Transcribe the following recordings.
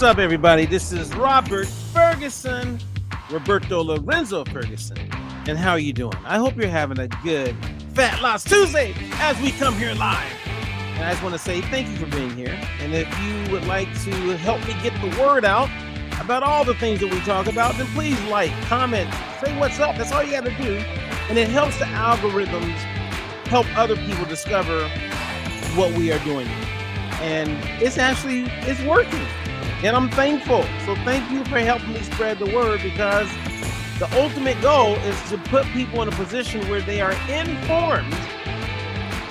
up, everybody? This is Robert Ferguson, Roberto Lorenzo Ferguson. And how are you doing? I hope you're having a good Fat Loss Tuesday as we come here live. And I just want to say thank you for being here. And if you would like to help me get the word out about all the things that we talk about, then please like, comment, say what's up. That's all you got to do. And it helps the algorithms help other people discover what we are doing. And it's working. And I'm thankful. So thank you for helping me spread the word, because the ultimate goal is to put people in a position where they are informed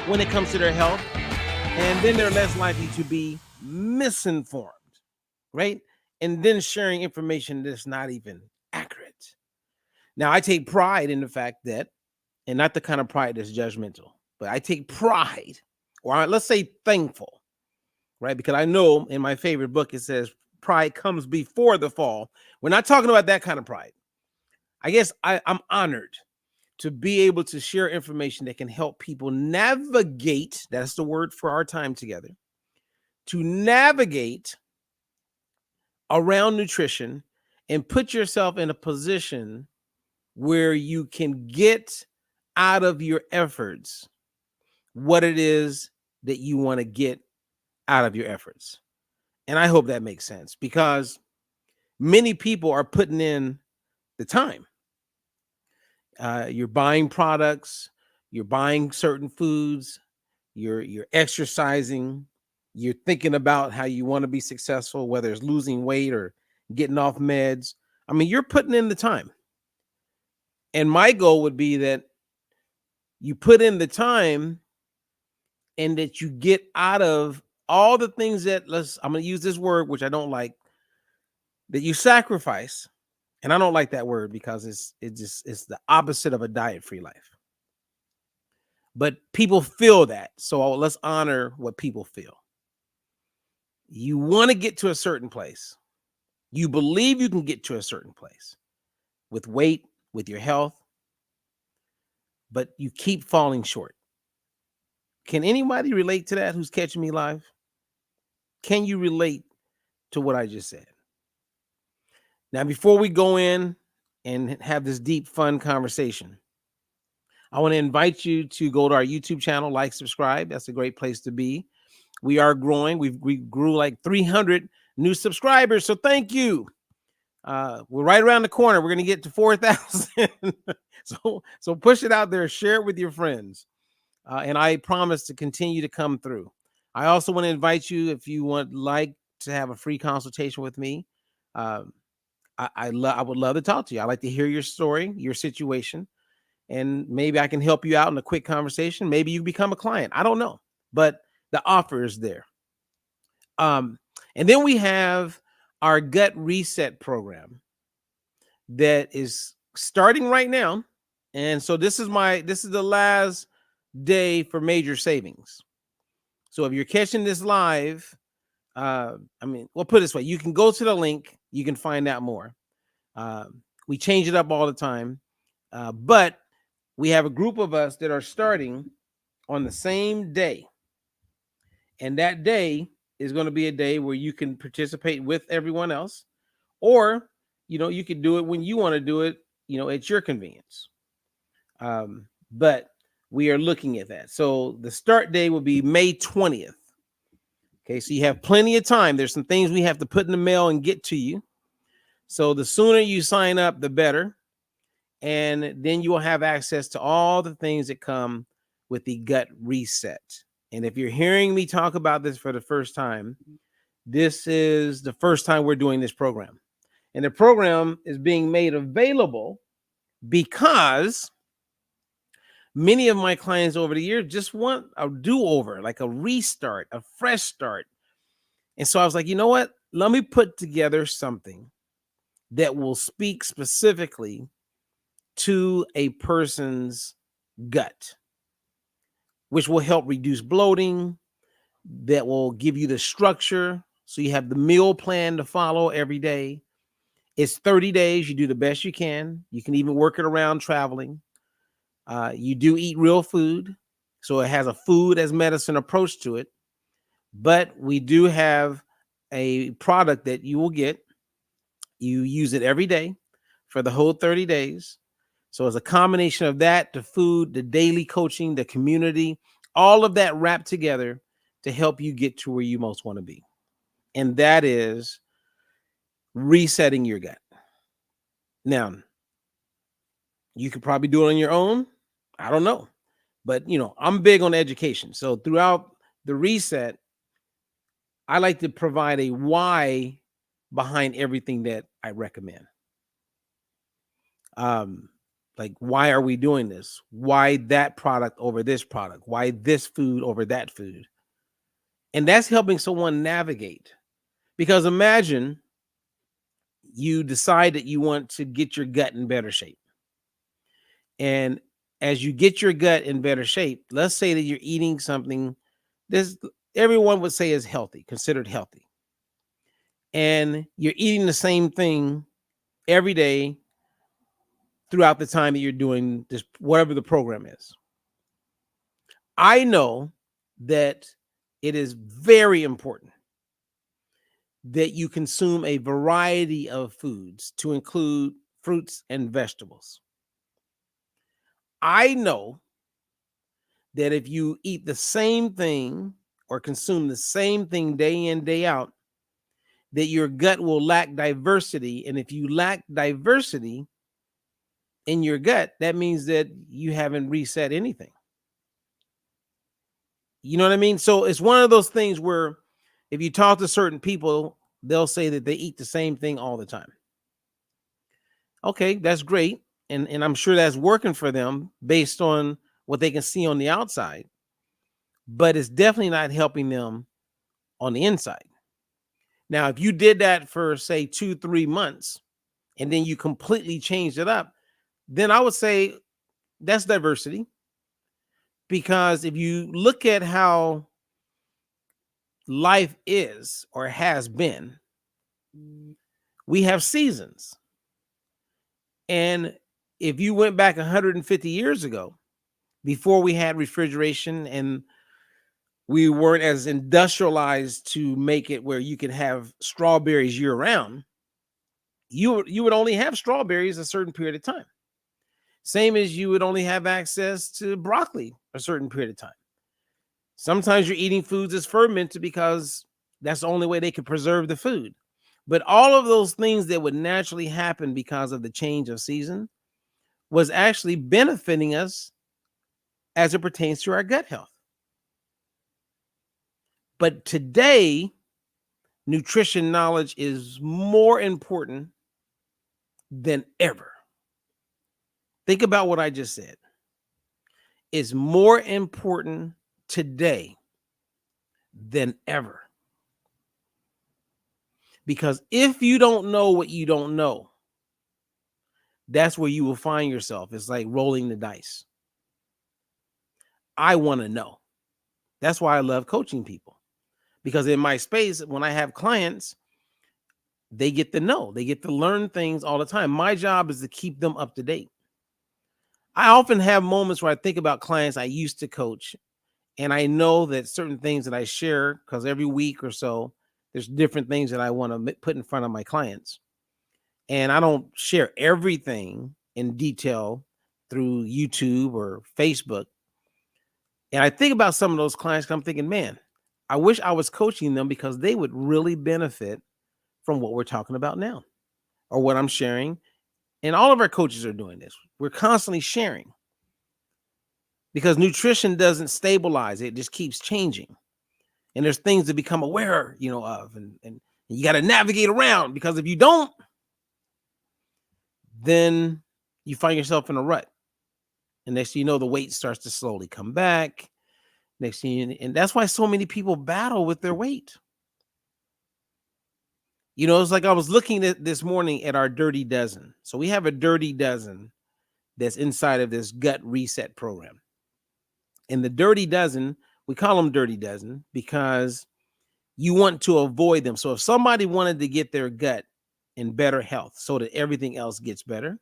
when it comes to their health, and then they're less likely to be misinformed, right? And then sharing information that's not even accurate. Now, I take pride in the fact that, and not the kind of pride that's judgmental, but I take pride, or let's say thankful, right? Because I know in my favorite book, it says pride comes before the fall. We're not talking about that kind of pride. I guess I'm honored to be able to share information that can help people navigate, that's the word for our time together, to navigate around nutrition and put yourself in a position where you can get out of your efforts what it is that you want to get out of your efforts. And I hope that makes sense, because many people are putting in the time. You're buying products, you're buying certain foods, you're exercising, you're thinking about how you want to be successful, whether it's losing weight or getting off meds. I mean, you're putting in the time. And my goal would be that you put in the time and that you get out of all the things that, I'm going to use this word, which I don't like, that you sacrifice. And I don't like that word because it's the opposite of a diet-free life. But people feel that. So let's honor what people feel. You want to get to a certain place. You believe you can get to a certain place with weight, with your health, but you keep falling short. Can anybody relate to that who's catching me live? Can you relate to what I just said? Now, before we go in and have this deep, fun conversation, I want to invite you to go to our YouTube channel, like, subscribe. That's a great place to be. We are growing. We grew like 300 new subscribers, so thank you. We're right around the corner. We're going to get to 4,000. So push it out there. Share it with your friends. And I promise to continue to come through. I also want to invite you, if you would like to have a free consultation with me, I would love to talk to you. I like to hear your story, your situation, and maybe I can help you out in a quick conversation. Maybe you become a client. I don't know, but the offer is there. And then we have our gut reset program that is starting right now. And so this is the last day for major savings. So if you're catching this live, we'll put it this way. You can go to the link. You can find out more. We change it up all the time. But we have a group of us that are starting on the same day. And that day is going to be a day where you can participate with everyone else. Or, you can do it when you want to do it, at your convenience. But we are looking at that. So the start day will be May 20th. Okay, so you have plenty of time. There's some things we have to put in the mail and get to you. So the sooner you sign up, the better. And then you will have access to all the things that come with the gut reset. And if you're hearing me talk about this for the first time, this is the first time we're doing this program. And the program is being made available because many of my clients over the years just want a do-over, like a restart, a fresh start. And so I was like, you know what? Let me put together something that will speak specifically to a person's gut, which will help reduce bloating, that will give you the structure. So you have the meal plan to follow every day. It's 30 days. You do the best you can. You can even work it around traveling. You do eat real food. So it has a food as medicine approach to it. But we do have a product that you will get. You use it every day for the whole 30 days. So it's a combination of that, the food, the daily coaching, the community, all of that wrapped together to help you get to where you most want to be. And that is resetting your gut. Now, you could probably do it on your own. I don't know. But, I'm big on education. So throughout the reset, I like to provide a why behind everything that I recommend. Like, why are we doing this? Why that product over this product? Why this food over that food? And that's helping someone navigate. Because imagine you decide that you want to get your gut in better shape. And as you get your gut in better shape, let's say that you're eating something this everyone would say is healthy, considered healthy. And you're eating the same thing every day throughout the time that you're doing this, whatever the program is. I know that it is very important that you consume a variety of foods to include fruits and vegetables. I know that if you eat the same thing or consume the same thing day in, day out, that your gut will lack diversity. And if you lack diversity in your gut, that means that you haven't reset anything. You know what I mean? So it's one of those things where if you talk to certain people, they'll say that they eat the same thing all the time. Okay, that's great. And I'm sure that's working for them based on what they can see on the outside, but it's definitely not helping them on the inside. Now, if you did that for, say, 2-3 months, and then you completely changed it up, then I would say that's diversity. Because if you look at how life is or has been, we have seasons. And if you went back 150 years ago, before we had refrigeration and we weren't as industrialized to make it where you could have strawberries year round, you would only have strawberries a certain period of time. Same as you would only have access to broccoli a certain period of time. Sometimes you're eating foods that's fermented because that's the only way they could preserve the food. But all of those things that would naturally happen because of the change of season was actually benefiting us as it pertains to our gut health. But today, nutrition knowledge is more important than ever. Think about what I just said. It's more important today than ever. Because if you don't know what you don't know, that's where you will find yourself. It's like rolling the dice. I want to know. That's why I love coaching people. Because in my space, when I have clients, they get to know. They get to learn things all the time. My job is to keep them up to date. I often have moments where I think about clients I used to coach, and I know that certain things that I share, because every week or so, there's different things that I want to put in front of my clients. And I don't share everything in detail through YouTube or Facebook. And I think about some of those clients, I'm thinking, man, I wish I was coaching them because they would really benefit from what we're talking about now or what I'm sharing. And all of our coaches are doing this. We're constantly sharing because nutrition doesn't stabilize. It just keeps changing. And there's things to become aware, of, and you got to navigate around, because if you don't, then you find yourself in a rut. And next thing you know, the weight starts to slowly come back. Next thing and that's why so many people battle with their weight. It's like I was looking at this morning at our Dirty Dozen. So we have a Dirty Dozen that's inside of this gut reset program. And the Dirty Dozen, we call them Dirty Dozen because you want to avoid them. So if somebody wanted to get their gut in better health so that everything else gets better,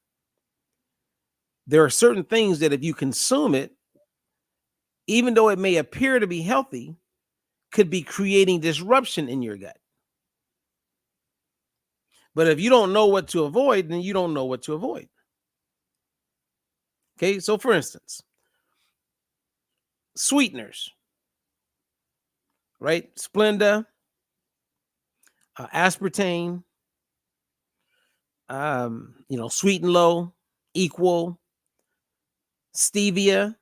there are certain things that if you consume it, even though it may appear to be healthy, could be creating disruption in your gut. But if you don't know what to avoid, then you don't know what to avoid. Okay, so for instance, sweeteners, right? Splenda, aspartame, sweet and low, equal, stevia,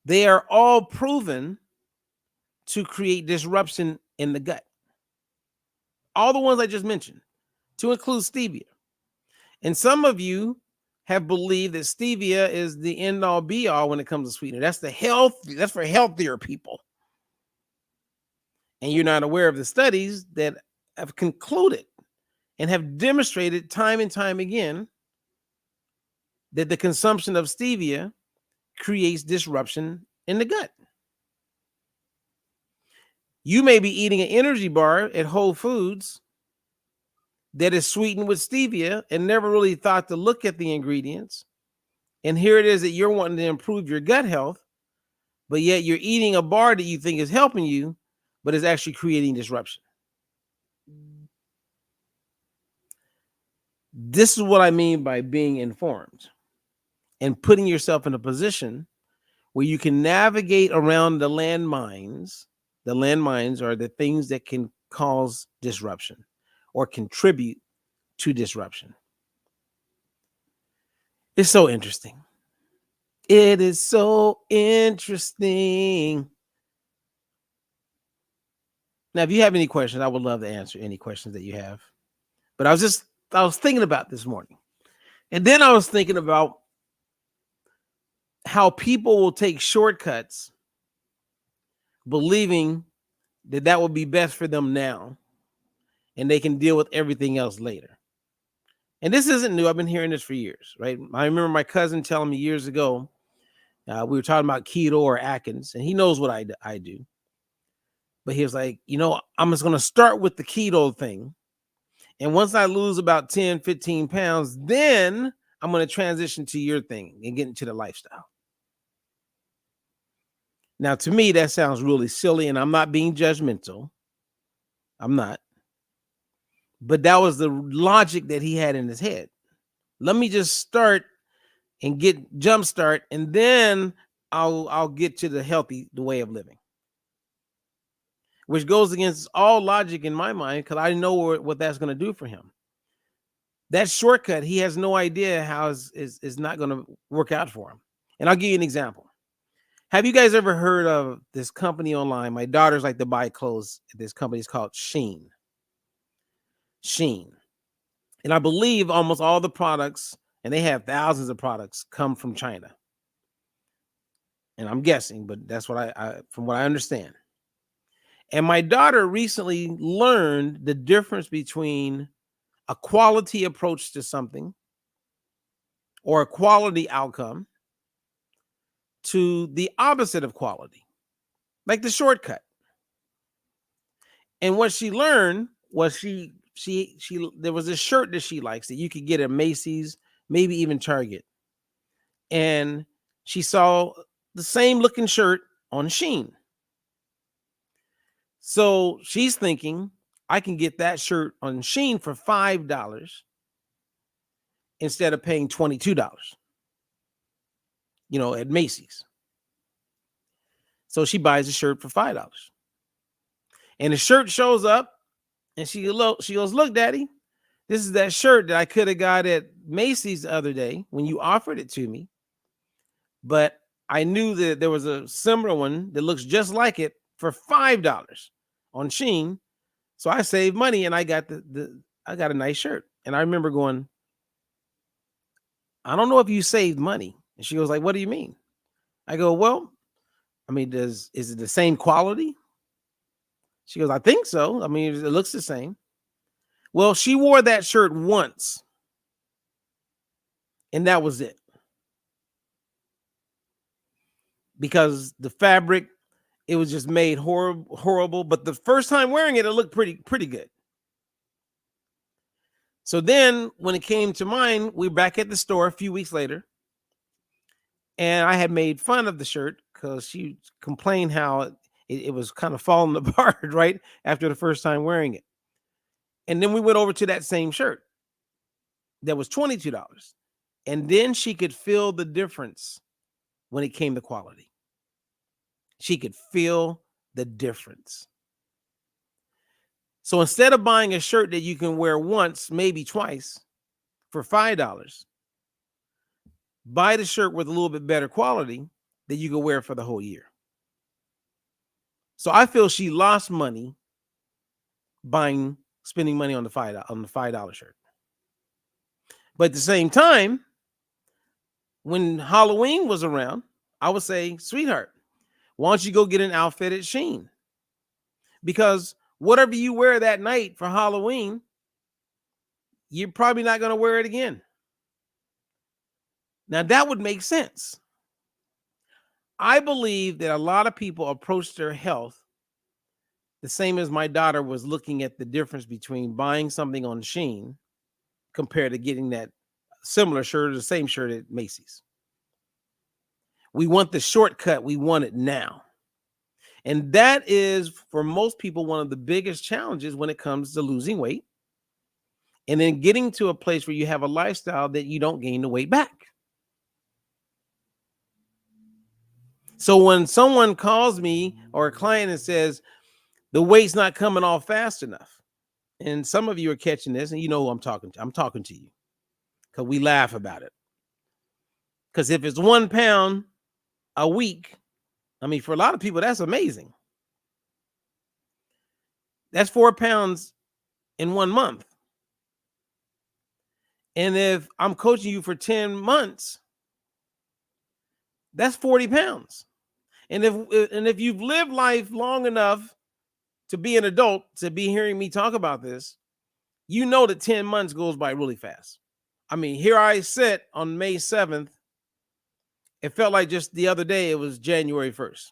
they are all proven to create disruption in the gut. All the ones I just mentioned, to include stevia. And some of you have believed that stevia is the end all be all when it comes to sweetener. That's for healthier people. And you're not aware of the studies that have concluded and have demonstrated time and time again that the consumption of stevia creates disruption in the gut. You may be eating an energy bar at Whole Foods that is sweetened with stevia and never really thought to look at the ingredients. And here it is that you're wanting to improve your gut health, but yet you're eating a bar that you think is helping you, but is actually creating disruption. This is what I mean by being informed and putting yourself in a position where you can navigate around the landmines. The landmines are the things that can cause disruption or contribute to disruption. It's so interesting. It is so interesting. Now, if you have any questions, I would love to answer any questions that you have. But I was thinking about this morning. And then I was thinking about how people will take shortcuts believing that will be best for them now and they can deal with everything else later. And this isn't new. I've been hearing this for years, right? I remember my cousin telling me years ago, we were talking about keto or Atkins, and he knows what I do. But he was like, I'm just going to start with the keto thing. And once I lose about 10, 15 pounds, then I'm going to transition to your thing and get into the lifestyle. Now, to me, that sounds really silly, and I'm not being judgmental. I'm not. But that was the logic that he had in his head. Let me just start and get jumpstart, and then I'll get to the way of living, which goes against all logic in my mind because I know what that's going to do for him. That shortcut, he has no idea how is not going to work out for him. And I'll give you an example. Have you guys ever heard of this company online? My daughters like to buy clothes at this company. It's called Shein. And I believe almost all the products, and they have thousands of products, come from China. And I'm guessing, but that's what from what I understand. And my daughter recently learned the difference between a quality approach to something or a quality outcome to the opposite of quality, like the shortcut. And what she learned was there was a shirt that she likes that you could get at Macy's, maybe even Target. And she saw the same looking shirt on Shein. So she's thinking, I can get that shirt on Shein for $5 instead of paying $22, at Macy's. So she buys a shirt for $5. And the shirt shows up and she goes, look, Daddy, this is that shirt that I could have got at Macy's the other day when you offered it to me. But I knew that there was a similar one that looks just like it for $5 on Shein. So I saved money and I got I got a nice shirt. And I remember going, I don't know if you saved money. And she goes like, what do you mean? I go, well, I mean, is it the same quality? She goes, I think so. I mean, it looks the same. Well, she wore that shirt once. And that was it. Because the fabric, it was just made horrible. But the first time wearing it, it looked pretty good. So then when it came to mine, we were back at the store a few weeks later. And I had made fun of the shirt because she complained how it was kind of falling apart, right? After the first time wearing it. And then we went over to that same shirt that was $22. And then she could feel the difference when it came to quality. She could feel the difference. So instead of buying a shirt that you can wear once, maybe twice, for $5, buy the shirt with a little bit better quality that you can wear for the whole year. So I feel she lost money spending money on the $5 shirt. But at the same time, when Halloween was around, I would say, sweetheart, why don't you go get an outfit at Shein? Because whatever you wear that night for Halloween, you're probably not going to wear it again. Now, that would make sense. I believe that a lot of people approach their health the same as my daughter was looking at the difference between buying something on Shein compared to getting that similar shirt or the same shirt at Macy's. We want the shortcut. We want it now. And that is, for most people, one of the biggest challenges when it comes to losing weight and then getting to a place where you have a lifestyle that you don't gain the weight back. So when someone calls me or a client and says, the weight's not coming off fast enough, and some of you are catching this, and you know who I'm talking to. I'm talking to you because we laugh about it. Because if it's 1 pound a week, I mean, for a lot of people, that's amazing. That's 4 pounds in 1 month. And if I'm coaching you for 10 months, that's 40 pounds. And if you've lived life long enough to be an adult, to be hearing me talk about this, you know that 10 months goes by really fast. I mean, here I sit on May 7th. It felt like just the other day, it was January 1st.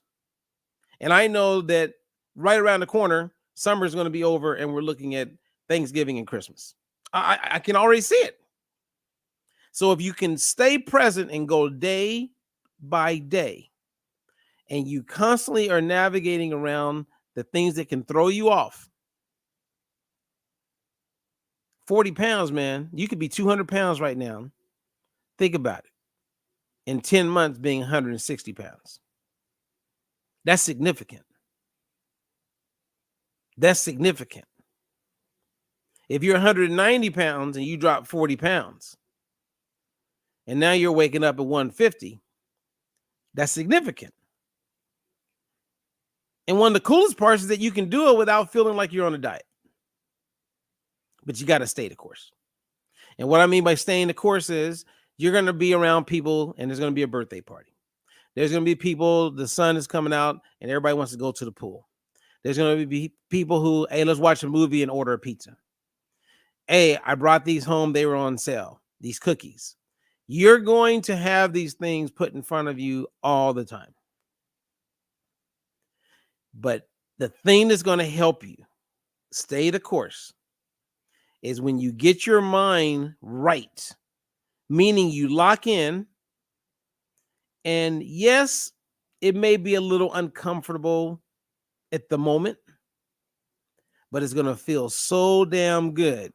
And I know that right around the corner, summer is going to be over and we're looking at Thanksgiving and Christmas. I can already see it. So if you can stay present and go day by day, and you constantly are navigating around the things that can throw you off. 40 pounds, man, you could be 200 pounds right now. Think about it. In 10 months being 160 pounds. That's significant. That's significant. If you're 190 pounds and you drop 40 pounds, and now you're waking up at 150, that's significant. And one of the coolest parts is that you can do it without feeling like you're on a diet. But you got to stay the course. And what I mean by staying the course is you're going to be around people and there's going to be a birthday party. There's going to be people, the sun is coming out and everybody wants to go to the pool. There's going to be people who, hey, let's watch a movie and order a pizza. Hey, I brought these home. They were on sale. These cookies. You're going to have these things put in front of you all the time. But the thing that's going to help you stay the course is when you get your mind right, meaning you lock in. And yes, it may be a little uncomfortable at the moment, but it's going to feel so damn good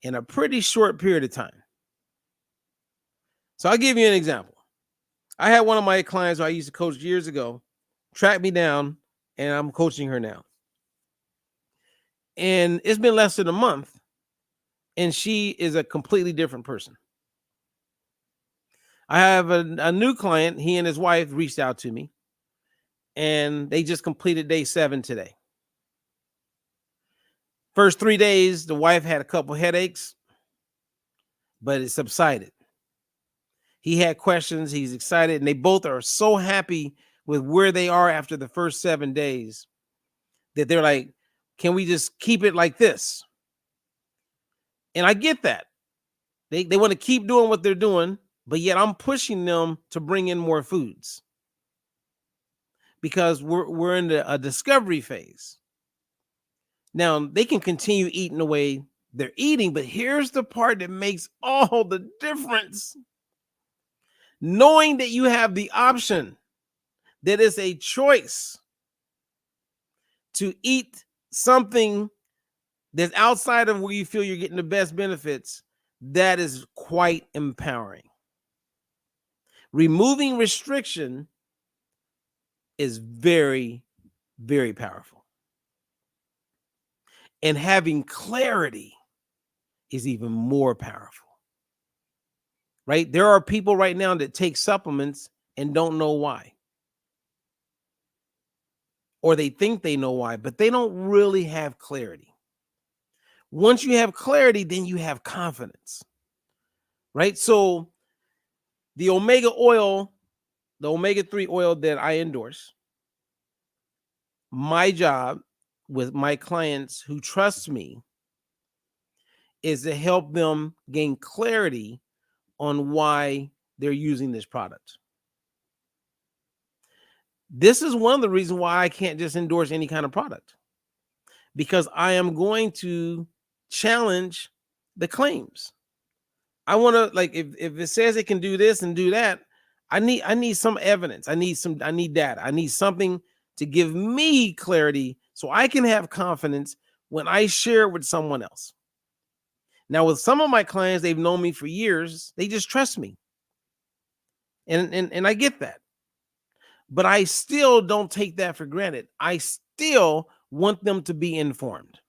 in a pretty short period of time. So I'll give you an example. I had one of my clients who I used to coach years ago track me down, and I'm coaching her now. And it's been less than a month, and she is a completely different person. I have a new client. He and his wife reached out to me, and they just completed day 7 today. First 3 days, the wife had a couple headaches, but it subsided. He had questions. He's excited, and they both are so happy with where they are after the first 7 days that they're like, can we just keep it like this? And I get that. They want to keep doing what they're doing, but yet I'm pushing them to bring in more foods because we're in a discovery phase. Now, they can continue eating the way they're eating, but here's the part that makes all the difference. Knowing that you have the option, that is a choice to eat something that's outside of where you feel you're getting the best benefits, that is quite empowering. Removing restriction is very, very powerful. And having clarity is even more powerful. Right? There are people right now that take supplements and don't know why. Or they think they know why, but they don't really have clarity. Once you have clarity, then you have confidence. Right? So the omega oil, the omega-3 oil that I endorse, my job with my clients who trust me is to help them gain clarity on why they're using this product. This is one of the reasons why I can't just endorse any kind of product, because I am going to challenge the claims. I want to, like, if it says it can do this and do that, I need some evidence. I need data. I need something to give me clarity so I can have confidence when I share it with someone else. Now, with some of my clients, they've known me for years. They just trust me. And I get that. But I still don't take that for granted. I still want them to be informed.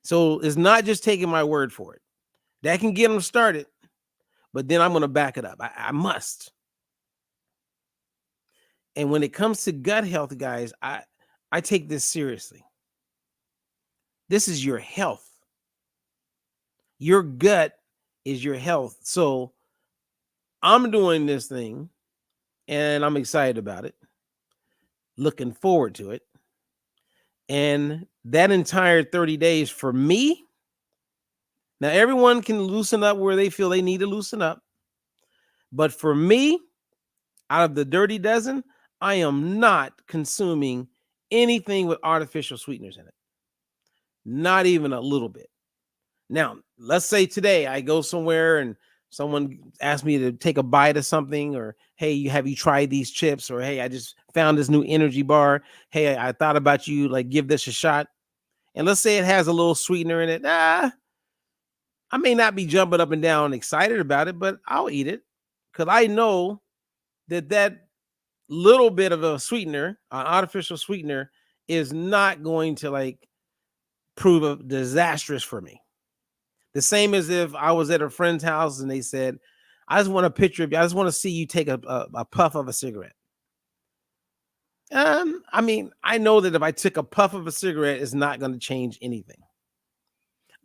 So it's not just taking my word for it. That can get them started, but then I'm going to back it up. I must. And when it comes to gut health, guys, I take this seriously. This is your health. Your gut is your health. So I'm doing this thing and I'm excited about it, looking forward to it. And that entire 30 days for me, now everyone can loosen up where they feel they need to loosen up. But for me, out of the dirty dozen, I am not consuming anything with artificial sweeteners in it. Not even a little bit. Now, let's say today I go somewhere and someone asks me to take a bite of something, or, hey, have you tried these chips? Or, hey, I just found this new energy bar. Hey, I thought about you, like, give this a shot. And let's say it has a little sweetener in it. I may not be jumping up and down excited about it, but I'll eat it because I know that little bit of a sweetener, an artificial sweetener, is not going to, like, prove a disastrous for me. The same as if I was at a friend's house and they said, I just want a picture of you. I just want to see you take a puff of a cigarette. I mean, I know that if I took a puff of a cigarette, it's not going to change anything.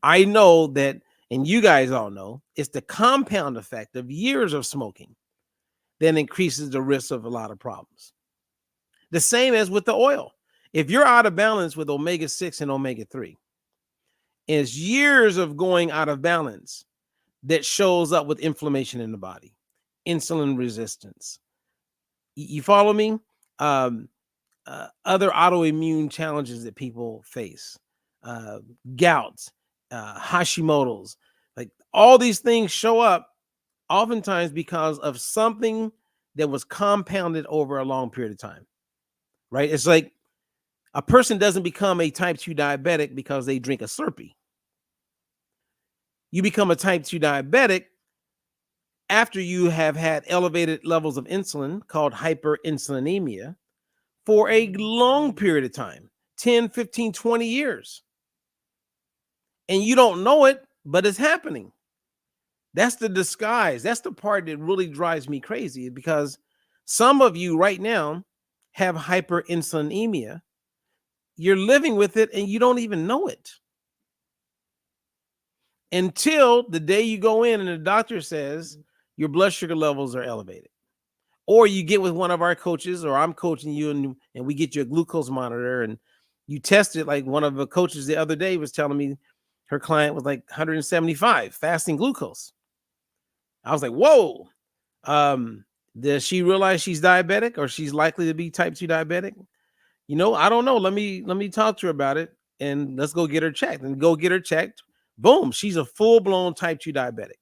I know that, and you guys all know, it's the compound effect of years of smoking that increases the risk of a lot of problems. The same as with the oil. If you're out of balance with omega-6 and omega-3, it's years of going out of balance that shows up with inflammation in the body, insulin resistance. You follow me? Other autoimmune challenges that people face, gout, Hashimoto's, like, all these things show up oftentimes because of something that was compounded over a long period of time, right? It's like a person doesn't become a type 2 diabetic because they drink a Slurpee. You become a type 2 diabetic after you have had elevated levels of insulin, called hyperinsulinemia, for a long period of time, 10, 15, 20 years. And you don't know it, but it's happening. That's the disguise. That's the part that really drives me crazy, because some of you right now have hyperinsulinemia. You're living with it and you don't even know it until the day you go in and the doctor says your blood sugar levels are elevated. Or you get with one of our coaches, or I'm coaching you, and we get you a glucose monitor and you test it. Like, one of the coaches the other day was telling me her client was like 175 fasting glucose. I was like, whoa. Does she realize she's diabetic, or she's likely to be type 2 diabetic? I don't know. Let me talk to her about it, and let's go get her checked. And go get her checked. Boom. She's a full-blown type 2 diabetic.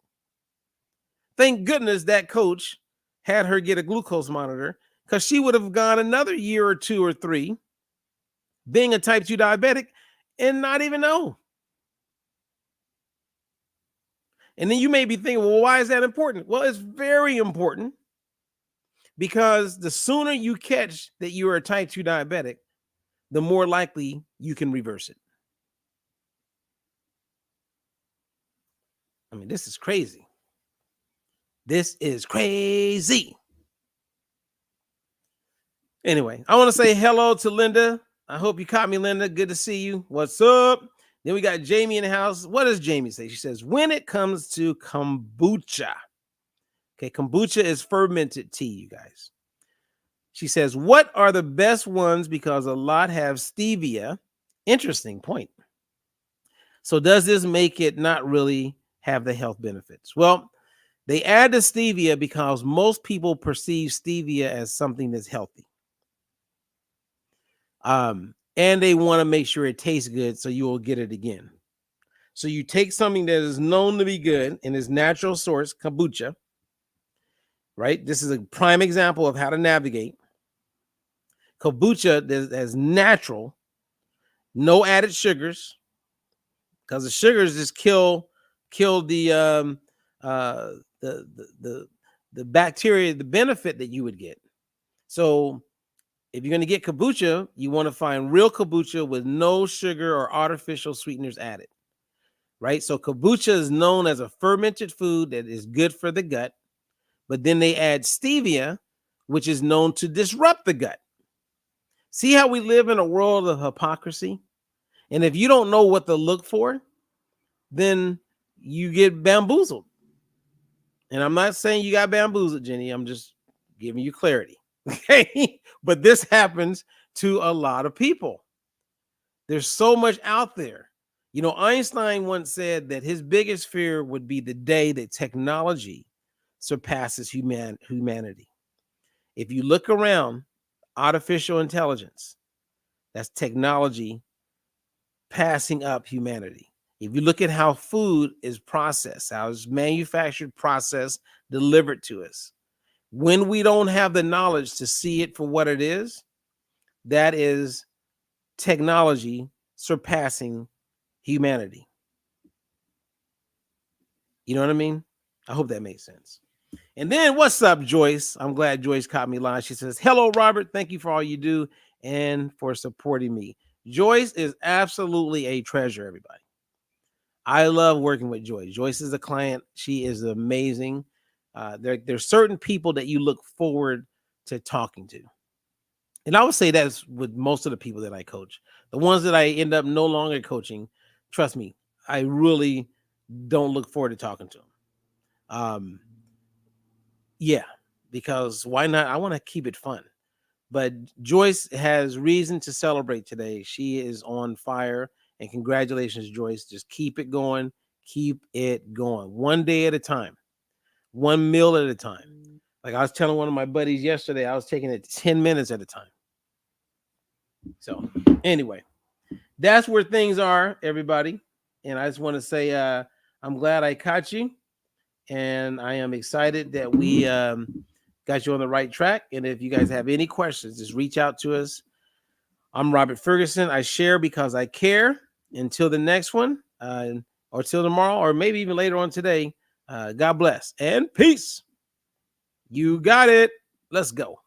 Thank goodness that coach had her get a glucose monitor, because she would have gone another year or 2 or 3 being a type 2 diabetic and not even know. And then you may be thinking, well, why is that important? Well, it's very important because the sooner you catch that you are a type 2 diabetic, the more likely you can reverse it. I mean, this is crazy. This is crazy. Anyway, I want to say hello to Linda. I hope you caught me, Linda. Good to see you. What's up? Then we got Jamie in the house. What does Jamie say? She says, when it comes to kombucha. Okay, kombucha is fermented tea, you guys. She says, what are the best ones? Because a lot have stevia. Interesting point. So does this make it not really have the health benefits? Well, they add the stevia because most people perceive stevia as something that's healthy. And they want to make sure it tastes good so you will get it again. So you take something that is known to be good in its natural source, kombucha, right? This is a prime example of how to navigate. Kombucha is natural, no added sugars, because the sugars just kill the bacteria, the benefit that you would get. So if you're going to get kombucha, you want to find real kombucha with no sugar or artificial sweeteners added, right? So kombucha is known as a fermented food that is good for the gut, but then they add stevia, which is known to disrupt the gut. See how we live in a world of hypocrisy? And if you don't know what to look for, then you get bamboozled. And I'm not saying you got bamboozled, Jenny. I'm just giving you clarity. Okay. But this happens to a lot of people. There's so much out there. You know, Einstein once said that his biggest fear would be the day that technology surpasses humanity. If you look around, artificial intelligence, that's technology passing up humanity. If you look at how food is processed, how it's manufactured, processed, delivered to us, when we don't have the knowledge to see it for what it is, that is technology surpassing humanity. You know what I mean? I hope that makes sense. And then what's up, Joyce? I'm glad Joyce caught me live. She says, hello, Robert. Thank you for all you do and for supporting me. Joyce is absolutely a treasure, everybody. I love working with Joyce. Joyce is a client. She is amazing. There's certain people that you look forward to talking to. And I would say that's with most of the people that I coach. The ones that I end up no longer coaching, trust me, I really don't look forward to talking to them. Yeah, because why not? I want to keep it fun. But Joyce has reason to celebrate today. She is on fire. And congratulations, Joyce. Just keep it going. Keep it going. One day at a time. One meal at a time. Like I was telling one of my buddies yesterday, I was taking it 10 minutes at a time. So anyway, that's where things are, everybody. And I just want to say I'm glad I caught you. And I am excited that we got you on the right track. And if you guys have any questions, just reach out to us. I'm Robert Ferguson. I share because I care. Until the next one, or till tomorrow, or maybe even later on today, God bless and peace. You got it. Let's go.